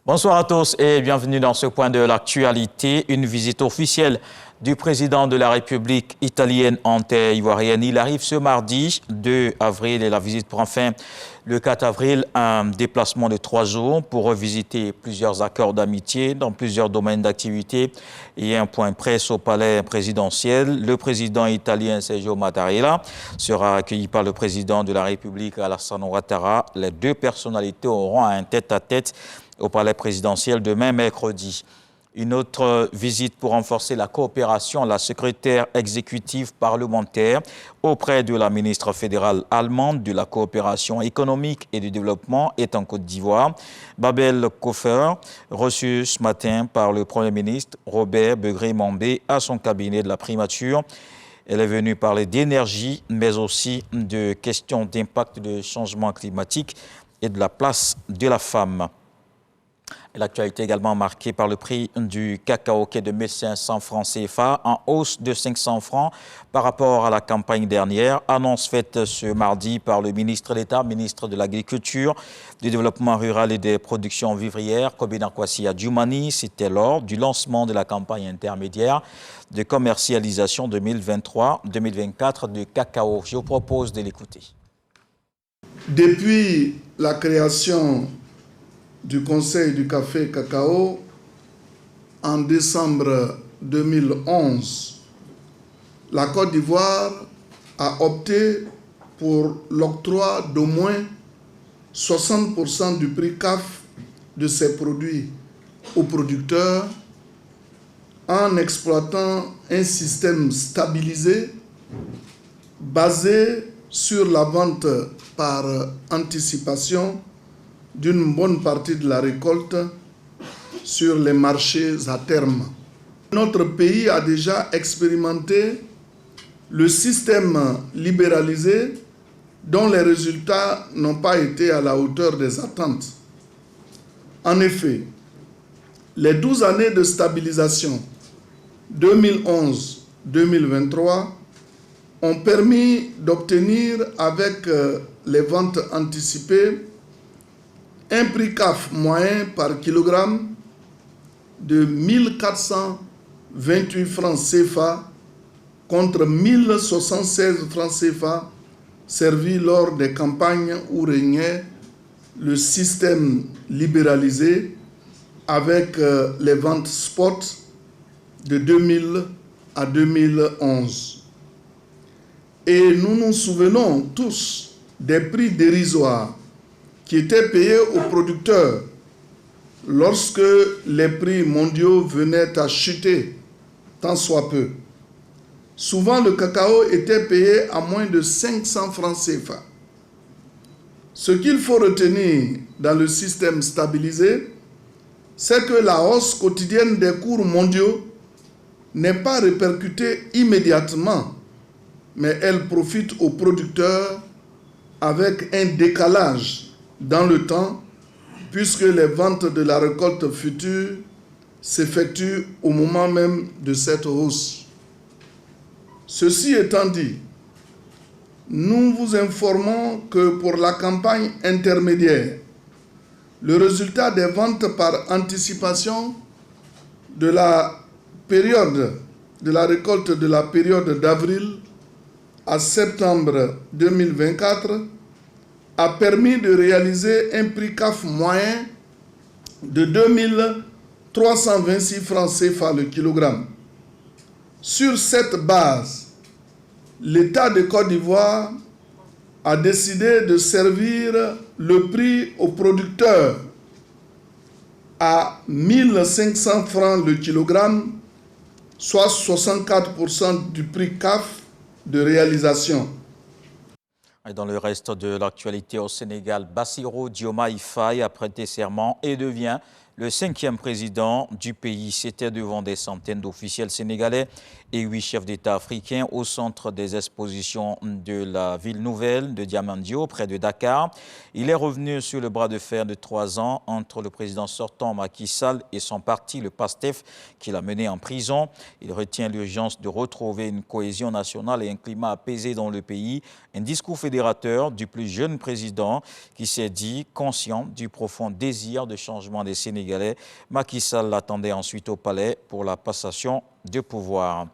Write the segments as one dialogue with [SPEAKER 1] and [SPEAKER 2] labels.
[SPEAKER 1] Bonsoir à tous et bienvenue dans ce point de l'actualité. Une visite officielle du président de la République italienne en terre ivoirienne. Il arrive ce mardi 2 avril et la visite prend fin le 4 avril. Un déplacement de 3 jours pour revisiter plusieurs accords d'amitié dans plusieurs domaines d'activité et un point presse au palais présidentiel. Le président italien Sergio Mattarella sera accueilli par le président de la République Alassane Ouattara. Les deux personnalités auront un tête-à-tête au palais présidentiel demain mercredi. Une autre visite pour renforcer la coopération, la secrétaire exécutive parlementaire auprès de la ministre fédérale allemande de la coopération économique et du développement est en Côte d'Ivoire. Babel Koffer, reçue ce matin par le Premier ministre Robert Begré-Mambé à son cabinet de la primature. Elle est venue parler d'énergie, mais aussi de questions d'impact de changement climatique et de la place de la femme. L'actualité également marquée par le prix du cacao qui est de 1 500 francs CFA, en hausse de 500 francs par rapport à la campagne dernière. Annonce faite ce mardi par le ministre d'État, ministre de l'Agriculture, du Développement rural et des productions vivrières, Kobina Kwasi Adjoumani. C'était lors du lancement de la campagne intermédiaire de commercialisation 2023-2024 du cacao. Je vous propose de l'écouter.
[SPEAKER 2] Depuis la création du Conseil du café et cacao en décembre 2011, la Côte d'Ivoire a opté pour l'octroi d'au moins 60% du prix CAF de ses produits aux producteurs en exploitant un système stabilisé basé sur la vente par anticipation d'une bonne partie de la récolte sur les marchés à terme. Notre pays a déjà expérimenté le système libéralisé dont les résultats n'ont pas été à la hauteur des attentes. En effet, les 12 années de stabilisation 2011-2023 ont permis d'obtenir avec les ventes anticipées un prix CAF moyen par kilogramme de 1428 francs CFA contre 1076 francs CFA servis lors des campagnes où régnait le système libéralisé avec les ventes spot de 2000 à 2011. Et nous nous souvenons tous des prix dérisoires qui étaient payés aux producteurs lorsque les prix mondiaux venaient à chuter, tant soit peu. Souvent, le cacao était payé à moins de 500 francs CFA. Ce qu'il faut retenir dans le système stabilisé, c'est que la hausse quotidienne des cours mondiaux n'est pas répercutée immédiatement, mais elle profite aux producteurs avec un décalage dans le temps, puisque les ventes de la récolte future s'effectuent au moment même de cette hausse. Ceci étant dit, nous vous informons que pour la campagne intermédiaire, le résultat des ventes par anticipation de la période de la récolte de la période d'avril à septembre 2024 a permis de réaliser un prix CAF moyen de 2326 francs CFA le kilogramme. Sur cette base, l'État de Côte d'Ivoire a décidé de servir le prix aux producteurs à 1500 francs le kilogramme, soit 64% du prix CAF de réalisation.
[SPEAKER 1] Dans le reste de l'actualité au Sénégal, Bassirou Diomaye Faye a prêté serment et devient le 5e président du pays. C'était devant des centaines d'officiels sénégalais et 8 chefs d'État africains au centre des expositions de la ville nouvelle de Diamandio, près de Dakar. Il est revenu sur le bras de fer de 3 ans entre le président sortant Macky Sall et son parti, le PASTEF, qui l'a mené en prison. Il retient l'urgence de retrouver une cohésion nationale et un climat apaisé dans le pays. Un discours fédérateur du plus jeune président qui s'est dit conscient du profond désir de changement des Sénégalais sénégalais. Macky Sall l'attendait ensuite au palais pour la passation de pouvoir.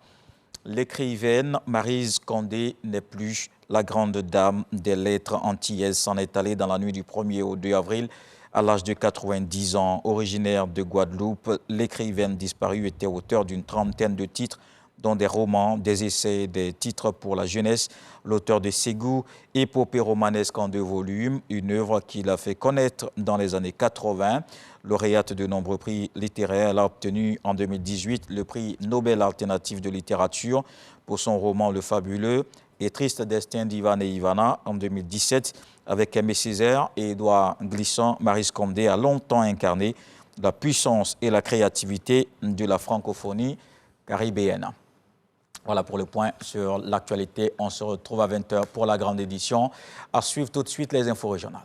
[SPEAKER 1] L'écrivaine Maryse Condé n'est plus la grande dame des lettres antillaises. S'en est allée dans la nuit du 1er au 2 avril à l'âge de 90 ans. Originaire de Guadeloupe, l'écrivaine disparue était auteur d'une trentaine de titres, dont des romans, des essais, des titres pour la jeunesse. L'auteur de Ségou, épopée romanesque en 2 volumes, une œuvre qu'il a fait connaître dans les années 80. Lauréate de nombreux prix littéraires, elle a obtenu en 2018 le prix Nobel alternatif de littérature pour son roman Le Fabuleux et Triste destin d'Ivan et Ivana en 2017. Avec Aimé Césaire et Édouard Glissant, Maryse Condé a longtemps incarné la puissance et la créativité de la francophonie caribéenne. Voilà pour le point sur l'actualité. On se retrouve à 20 h pour la grande édition. À suivre tout de suite les infos régionales.